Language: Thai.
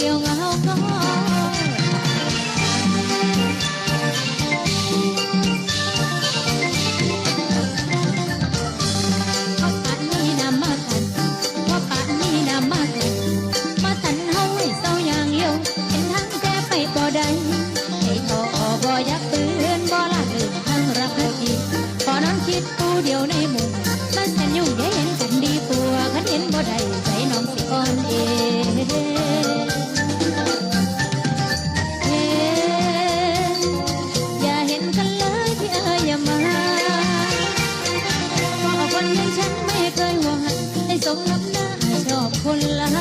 ดียวเหงาก็เดียวในหมู่มันแสนยุ่งแย่เห็นกันดีตัวคันเห็นบ่ได้ใจน้องสิอ่อนเออย่าเห็นกันเลยที่อย่ามาเพราะคนอย่างฉันไม่เคยหวังให้สมน้ำหน้าชอบคนละ